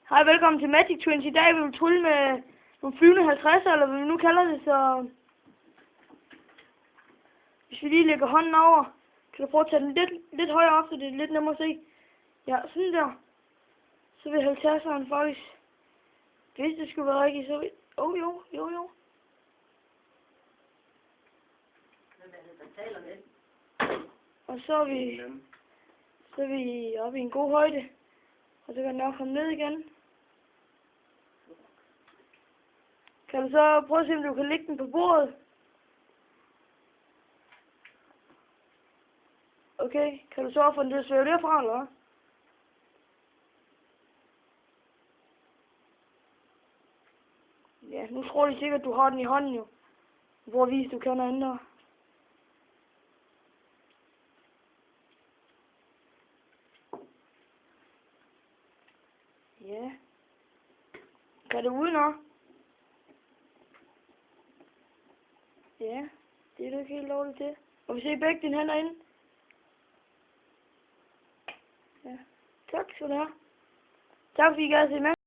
Hej, velkommen til Magic Twins. I dag vil vi trylle med nogle flyvende 50'er, eller hvad vi nu kalder det, så... Hvis vi lige lægger hånden over, kan du prøve at tage den lidt højere op, så det er lidt nemmere at se. Ja, sådan der. Så vil 50'eren faktisk... Hvis det skulle være rigtigt, så vil... Jo. Og så er vi oppe i en god højde. Og så kan den nok komme ned igen. Kan du så prøve at se, om du kan lægge den på bordet? Okay, kan du så få den til at svæve derfra, eller hvad? Ja, nu tror de sikkert, at du har den i hånden jo. Hvor at vise, du kan noget andet. Ja. Kan du udenad? Ja, det er du ikke helt lovligt til. Og vi ser begge dine hænder inde. Ja. Tak skal du have. Tak fordi I gad at se med.